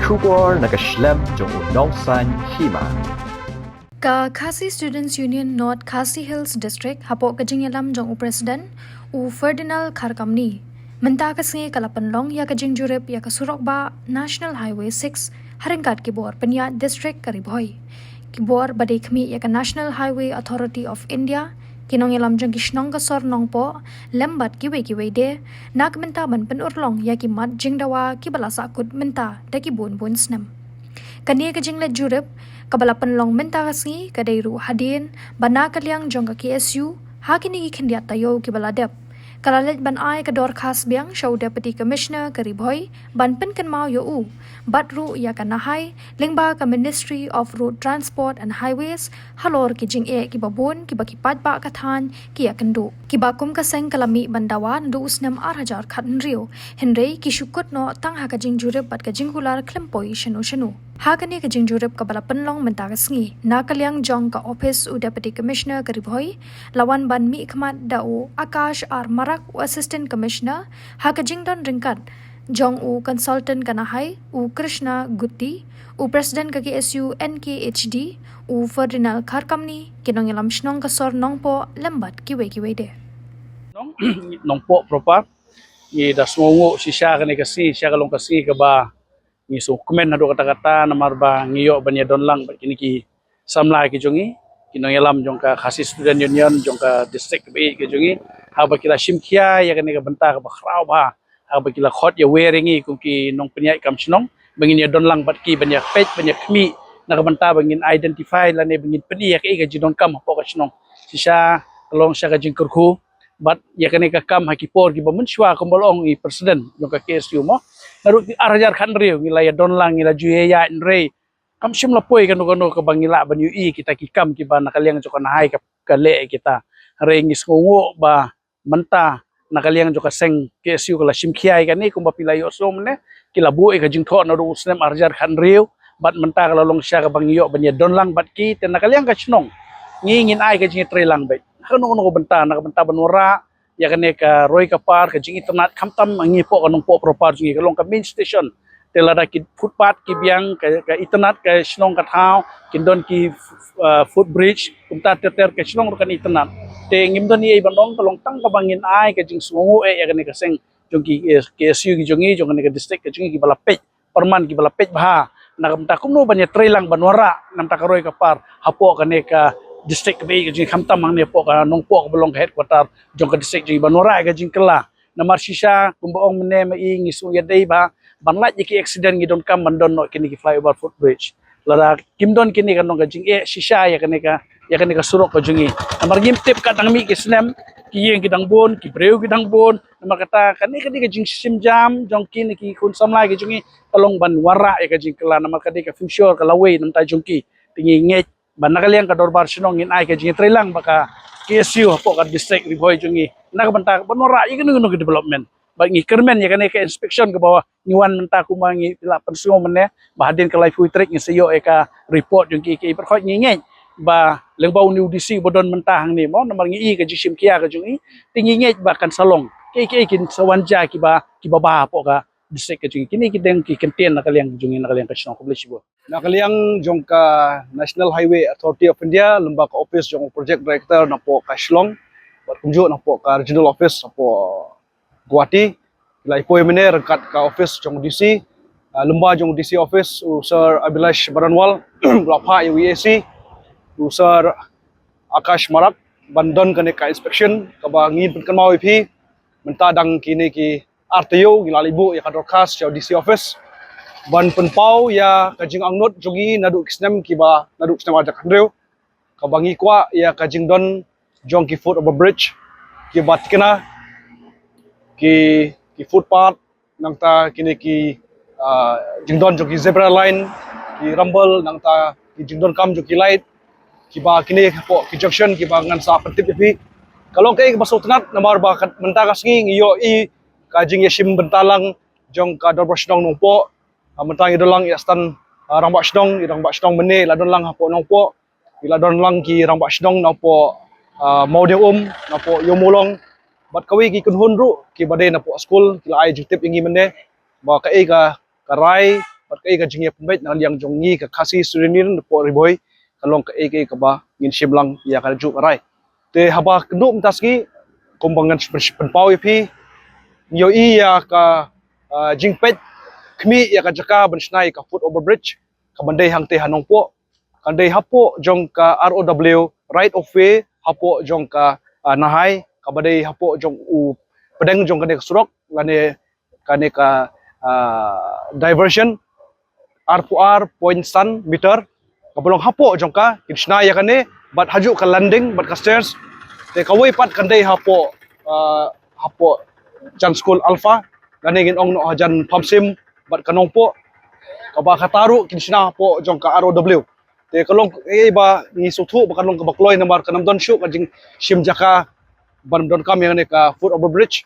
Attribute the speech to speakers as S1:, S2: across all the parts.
S1: Shubor nakaslem jong unongsan hima.
S2: Ka Khasi Students Union North Khasi Hills District hapo kajingelam jong President u Ferdinand Kharkamni menta kasnge kalapanlong ya kajing jurep ya kasurok ba National Highway 6 haringkat kibor penya district karibhoy kibor badekmi ya ka National Highway Authority of India kinong ilam jong kisnong kasor nong po lembat kiwe de nak menta ban penurlong ya ki mat jingdawa kibalasa kud menta da kibun bun snam kani kajing le jurep kabalapan long menta kasi kadairu hadin bana kalyang jong ka KSU hakini ikhindia tayo kibaladep kalalet ban ai ka dor khas biang show deputy commissioner karibhoy ban pen kan mau yo u batru ya kanahai lingba ka Ministry of Road Transport and Highways halor ki jing e ki babon ki bakipat ba kathan ki yakandu ki bakum ka seng kalami bandawa ndu usnam 8000 khatn rio henrei ki shukut no tang ha ka jing jure bat ka jing hular klempoi shanu hakani ka jing jurep ka balapan long menta ka sngi na kalyang jong ka office u deputy commissioner karibhoy lawan ban mi khmat da u Akash ar marak u assistant commissioner ha ka jing don ringkat jong u consultant kanahai u Krishna Gutti u president ka KSU NKHD u Ferdinand Kharkamni kinong ilam shnong ka sor nong po lembat kiwe de
S3: nong po proper ni da songo si siya kasi siya kalong kasi ka ba ni so komen na do kata-kata namar ba ngiyo banya don lang ba kini ki samla ki jongi kinong yalam jong ka Khasi Student Union jong ka district bi ki jongi ha ba kila simkhia ya kani ka benta ka ba khrau ba ha ba kila khot ya weringi kung ki nong penyai kam chnong bangin ya don lang bat ki banya page banya khmi na ka benta bangin identify la ne bangin peni ya ka jidon kam po ka chnong sisa kalong siya ka jing kurku bat ya kani ka kam hakipor ki ba munshwa kombolong i president jong ka KSU mo naru arajar khan riu ngilaya don lang ngila juya nrei kam sim lapoi kanu ka bangila ban ui kita ki kam ki ba nakaliang jo kana hai ka kale kita rei ngis ngo ba menta nakaliang jo ka seng KSU kala sim khiai kani kum ba pilai osom ne kila bu ka jing tho naru usnem arajar khan riu bat menta kala long sya ka bangyo banya don lang bat ki te nakaliang ka chnong ngingin ai ka jing tre lang bai kanu ko benta banura ya kane ka Roy Kapar ka jing internet khamtam angi po kanong po proper jing kalong ka main station telada ki footpath ki biang ka internet ka snong ka thau kindon ki footbridge kumta ter ka snong kan internet te ngimdon ni banong kalong tang ka bangin ai ka jing sungu ya kane ka seng jong ki KSU ki jongi jong kane ka district ka jing ki balapet perman ki balapet bah nakamta kumno banya trailang banwara namta ka Roy Kapar hapo kane ka district bi jing khamtam ang ne po ka nong po ka belong headquarter jong ka district jing banora ka jing kala namar sisa kumbaong mene mai ngisu ya dei ba banlat ki accident gidon kam mandon no kini ki flyover footbridge lara kimdon kini kan nong ka jing sisa ya kane ka surok ka jingi namar gim tip ka tangmi ki snem ki yeng kidang bon ki breu kidang bon namar kata kani ka jing sim jam jong kini ki kun samla ki jingi kalong ban wara ya ka jing kala namar kadi ka future kala way nam ta jong ki tingi nget ban nakaliang ka dorbar sinong in ay ka jing trailang baka KSU po ka district riboy jungi nakabanta banora igano development bag ngi kermen ya kane ka inspection ka bawa niwan menta kumangi pila pensuo mene bahadin ka life trick ngi sayo ka report yung ki perkhot ngi ba lengbaw ni UDC bodon mentahang ni mo namar ngi ka jisim kia ka jungi tingi ngi ba kan salong kin sawanja ki ba po ka district ka jungi kini kideng ki kenten nakaliang jungi nakaliang ka sinong publish bo nakaliang jong ka National Highway Authority of India lembaga office jong project director na po ka Shillong buat kunjuk na po ka regional office na po Guwahati lai po mene rekat ka office jong DC lembaga jong DC office Sir Abhilash Baranwal lapha UAC Sir Akash Marak bandon kane ka inspection ka ba ngin kan mau ip menta dang kini ki RTO gilalibu ya ka broadcast jong DC office ban penpau ya kajing angnot jogi nadu kisnem kiba nadu kisnem ajak handreu kabangi kwa ya kajing don jong ki foot over bridge ki batkena ki footpath nangta kini ki jingdon jogi zebra line ki rumble nangta ki jingdon kam jogi light kiba kini po ki junction kiba ngan sa pentip pi kalau kai basutnat namar ba menta kasngi iyo i kajing yasim bentalang jong ka dorbrosnong nungpo mentang idon lang stan rambak shdong mene ladon lang hapo nong po ladon lang ki rambak shdong na po mau de na po yomulong bat kawi ki kunhun ru ki bade na po school kila ai jutip ingi mene ba ka karai bat bat kai ka jingya penbait na liang jongi ka khasi student po riboy kalong ka ek ka ba ngin shimlang ya ka ju rai te haba knu taski kombangan penpau pi yo ya ka jingpet kmi ya ka jaka bensnai ka foot overbridge ka bandai hang te hanong po kandai hapo jong ka ROW right of way hapo jong ka nahai ka bandai hapo jong u pedang jong kane surok kane ka diversion R4R point sun meter kabulong hapo jong ka kishna ya kane bat haju ka landing bat ka stairs te kawai pat kandai hapo jan school alpha gane gin ong no jan pamsim bat kanong po kaba kataru kishna hapo jong ka ROW te kalong ba ni suthu ba kalong ka bakloy na mar kanam don shu kajing shim jaka ban don kam yang ne ka foot overbridge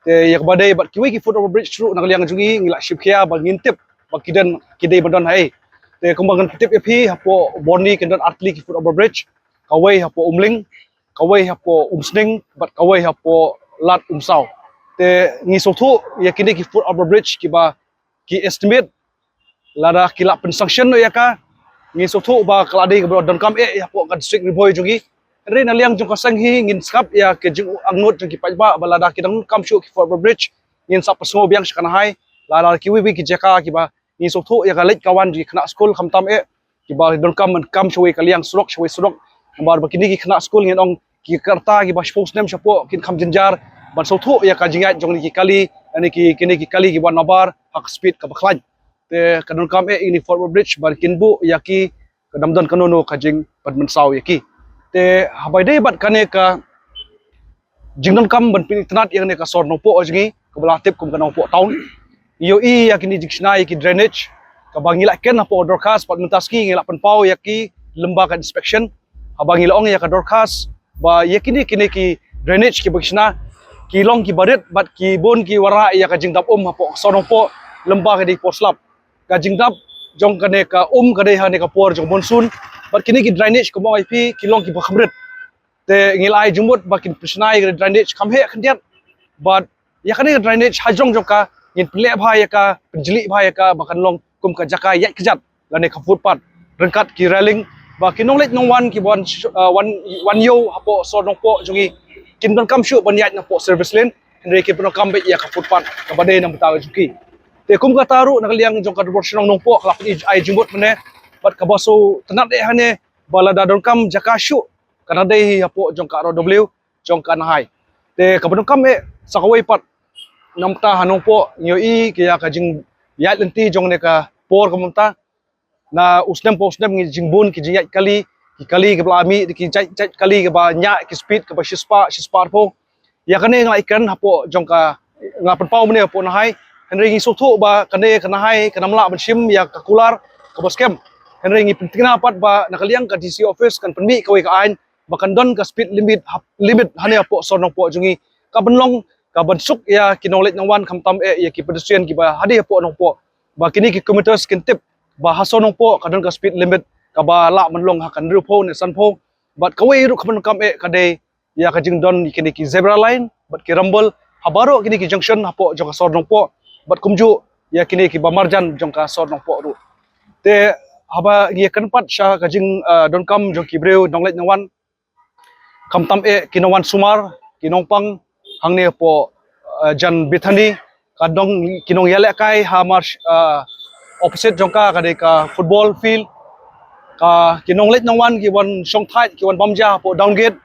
S3: te yak badai bat kiwi ki foot overbridge tru nakaliang jungi ngila ship khia ba ngintip ba kidan kidai bandon hai te kumbangan tip epi hapo boni kidan atli ki foot overbridge kawai hapo umling kawai hapo umsning bat kawai hapo lat umsau te ngi sothu yakini ki foot overbridge ki ba ki estimate lada kila pensanction no yaka ngi sothu ba kaladi ka don kam hapo ka district riboy jungi re na liang jong kasang hi ngin skap ya ke jing angnot jong ki pajba balada ki dang kam shu ki for bridge ngin sa pasngo biang shkan hai la ki wi ki jaka ki ba ngi sothu ya ka lek kawan ji khna school kham tam ki ba don kam kam shui ka liang surok bar ba kini ki khna school ngin ong ki karta ki ba sports nem shapo kin kham jinjar ban sothu ya ka jinga jong ki kali ani ki kini ki kali ki ban nabar hak speed ka baklan te kadon kam ini for bridge bar kinbu ya ki kadam don kanono ka jing padman saw ya ki te habai dei bat kane ka jingdon kam ban pin tanat yang ne ka sor no po ojgi ka bala tip kum kanong po town yo yakini diksna ki drainage ka bangila ken po dorkas pat mentaski ngila pan pau yaki lembaga inspection habangila ong ya ka dorkas ba yakini kini ki drainage ki bagsna ki long ki barit bat ki bon ki wara ya ka jingdap hapo sor no po lembaga di poslap ka jingdap jong kane ka kade hane ka por jong monsoon bat kini ki drainage ko mo ip kilong ki bakhamrit te ngilai jumut bakin prisnai ki drainage kamhe khandiat bat ya kane drainage hajong jong ka ngin ple bhai ka pinjli bhai ka bakan long kum ka jaka yat kjat lane ka footpath rengkat ki railing ba kinong let nong wan ki wan yo hapo so nong po jongi kin don kam shu ban yat na po service lane henry ki pno kam be ya ka footpath ka bade nang betaw juki te kum ka taru nakaliang jong ka proportion nong po klap ai jumut mene bat kabaso tanat de hane balada don kam jakashu kana de hapo jong ka ROW jong ka nahai te kabon kam sakawai pat namta hanong po nyo kaya ka jing yat lenti jong ne ka por kamta na usnem ngi jingbun ki jiyat kali ki blami ki jai kali ka ba nya ki speed ka ba shispa po ya kane ngai kan hapo jong ka ngapan pau mene hapo nahai henry ngi sotho ba kane kana hai kana mla bensim ya ka kular ka boskem henry ngi pentingna pat ba nakaliang ka DC office kan penmi kawai ka ain bakan don ka speed limit hane hapo sonong po jungi ka benlong ka bansuk ya kinolet nang wan kamtam ya ki pedestrian ki ba hadi hapo nong po ba kini ki kilometers kintip ba hasonong po kadon ka speed limit ka ba la menlong hakan rupo ne sanpo bat kawai ru kaman kam kade ya ka jing don kini ki zebra line bat ki rumble habaro kini ki junction hapo jong ka sonong po bat kumju ya kini ki ba marjan jong ka sonong po ru te haba ye kanpat sha ka jing don kam jong ki breu nonglet nang wan kamtam kinawan sumar kinongpang hangne po jan bithani kadong kinong yale kai hamar opposite jongka kade ka football field ka kinong let nang wan ki wan song thai ki wan bamja po down gate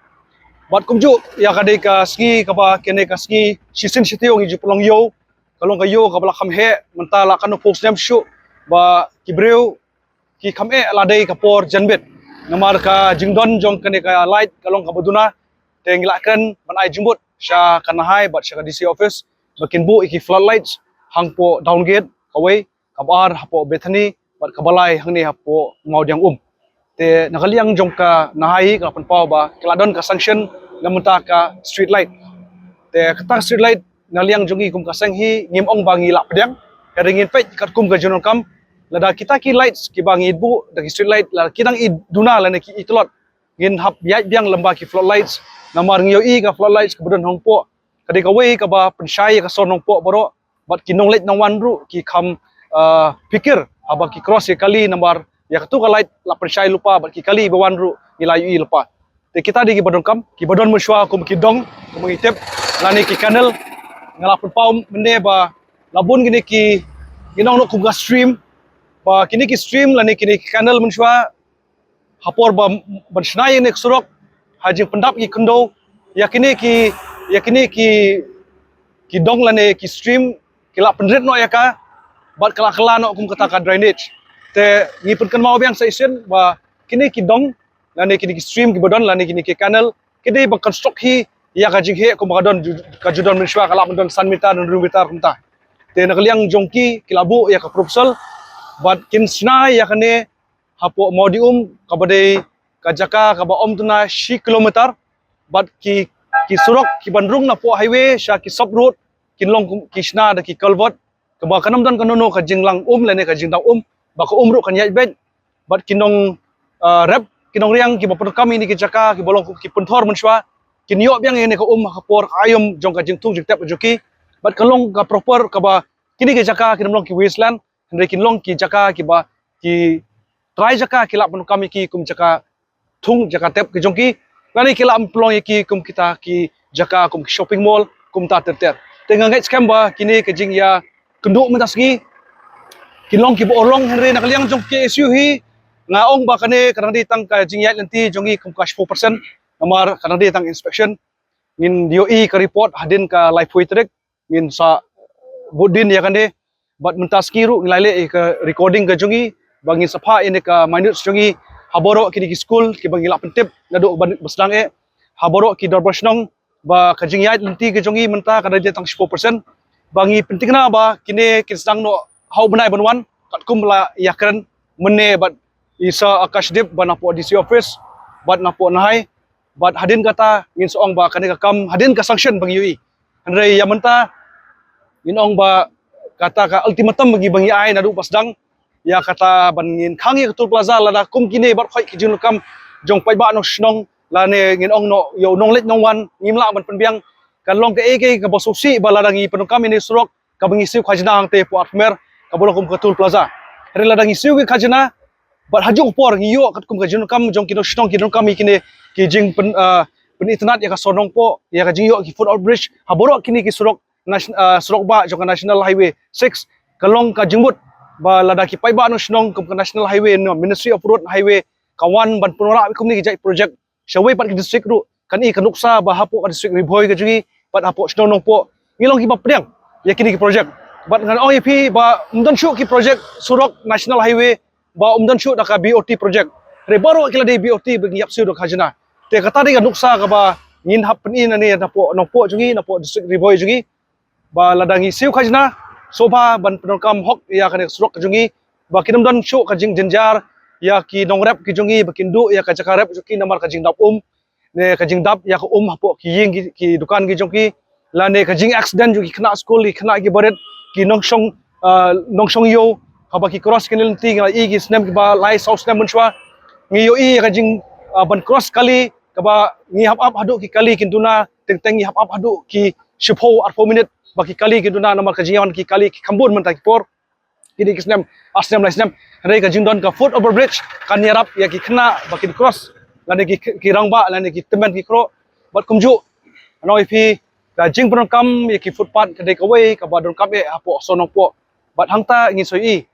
S3: bat kumju ya kade ka ski ka ba kene ka ski sisin sitio ngi jupulong yo kalong ka yo ka bala kham he mentala kanu post nem shu ba ki breu ki kham la dei ka por janbet namar ka jingdon jong kene ka light kalong ka baduna tenglakan ban ai jumbut sha kanahai bat sha DC office bakin bu iki floodlights hangpo down gate kawai kabar hapo bethani bat kabalai hangni hapo ngaudiang te nakaliang jong ka nahai ka panpau ba kladon ka sanction namunta ka street light te kata street light naliang jongi kum ka sanghi ngimong bangi la pedang karingin pet kat kum ka jonon kam lada kita ki lights ki bangi bu da street light la kidang i duna la ki itlot ngin hap yai biang lamba ki floodlights namar ngyo ka floodlights kemudian hongpo kadi ka wei ka ba pensyai ka sonong po boro bat kinong let nang wan ru ki kham pikir
S4: haba ki cross ke kali nomor ya ketu kalai la percaya lupa bat ki kali bawan ru nilai ui lupa te kita di ki badon kam ki badon muswa kum ki dong kum ngitep lani ki kanal ngalapun paum mende ba labun gini ki ginong no kum ga stream ba kini ki stream lani kini ki kanal muswa hapor ba bersnai nek surok hajing pendap ki kendo yakini ki dong lane ki stream kila pendret no yaka bat kala no kum kata ka drainage te ni pun kan mau biang season ba kini ki dong lane kini ki stream ki bodon lane kini ki kanal kini ba construct hi ya ka jing he kum kadon ka judon menshwa kala mendon san meter dan meter kumta te nakaliang jongki kilabu ya ka proposal bat kin snai ya kane hapo modium kabade kajaka kaba om tuna shi kilometer bat ki surok ki bandrung na po highway sha ki sub road kin long ki sna da ki culvert ka ba kanam dan kanono ka jinglang lene ka jingdang ba ka ru kan yai ben bat kinong rep kinong riang ki ba kami ni ki jaka ki bolong ki punthor munshwa kin yo biang ne ka ka por ayom jong ka jingtung jing tap joki bat kalong ka proper ka ba kini ki jaka kin long ki wasteland hendre kin long ki jaka ki ba ki try jaka ki la kami ki kum jaka thung jaka tap ki jongki lani kila amplong ki kum kita ki jaka kum shopping mall kum ta ter tengah ngai scam ba kini ke jing ya kenduk mentasgi kilong ki borong henry nakaliang jong ki SU hi ngaong ba kane karang di tang ka jing ya nanti jongi kum cash 4% namar karang di tang inspection min DOE ka report hadin ka life way track min sa budin ya kane bat mentasgi ru ngilale ka recording ka jongi bangin sapa ini ka minute jongi haboro kini ki school ki bangila pentip nado basdang haboro ki dorbasnong ba kajing yait lenti ke jongi menta kada dia tang 10% bangi penting na ba kini kin sedang no hau benai banwan kat kum la yakran mene bat isa akashdip ba napo DC office bat napo nahai bat hadin kata ngin soong ba kani ka kam hadin ka sanction bang UI andre ya menta inong ba kata ka ultimatum bagi bangi ai nado pasdang ya kata bangin khangi ketul plaza lada kum kini bar khoi kijun kam jong pai ba no snong la ne ngin ong no yo nong let nong wan ngimla ban penbiang kan long ke ka bosusi balada ngi penung kam ini surok ka bangi siu khajna ang te po atmer ka bolong kum ketul plaza re lada ngi siu ki khajna bar hajung por ngi yo kat kum kijun kam jong kino snong kino kam kini ki jing pen internet ya ka sonong po ya ka jing yo ki foot outbridge haboro kini ki surok surok ba jong national highway 6 kalong ka jingbut ba lada ki pai ba no snong kum national highway no ministry of road highway kawan ban punora kum ni jai project shawai pat ki district ru kan i kanuksa ba hapo ka district riboy ka jugi pat hapo snong nong po ngilong ki bapdang ya kini ki project bat ngan ong ip ba umdan shu ki project surok national highway ba umdan shu da ka BOT project re baro kila de BOT bagi yap su do khajna te kata de kanuksa ka ba ngin hap pen in ani napo nong po jugi napo district riboy jugi ba ladangi siu khajna soba ban penokam hok ya kan surok jungi ba kinam dan shu ka jing jenjar ya ki nongrep ki jungi bakindu ya ka cakarep juki namar ka jing dap ne ka jing dap ya ka hapo ki ying ki dukan ki jongki la ne ka jing accident juki kena school ki kena ki baret ki nongsong yo ka ba ki cross kinil ti ngai i ki snem ki ba lai south snem munshwa ngi yo i ka jing ban cross kali ka ba ngi hap hadu ki kali kintuna teng hap hadu ki shipho ar 4 minute baki kali ki duna namar ka jingawan ki kali ki kambun mentak por kini kisnem asnem laisnem rei ka jingdon ka foot over bridge kan yarap ya ki kena baki cross lane ki rangba lane ki temen ki kro bat kumju noi pi ka jing pron kam ya ki footpath ka dei ka wei ka badon kam apo sonong po bat hangta ngi soi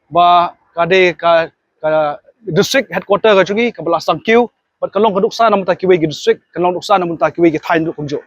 S4: ba ka de ka district headquarter ka chugi ka belasang kiu bat kalong ka duksa namta ki wei ki district kalong duksa namta ki wei ki thain du kumju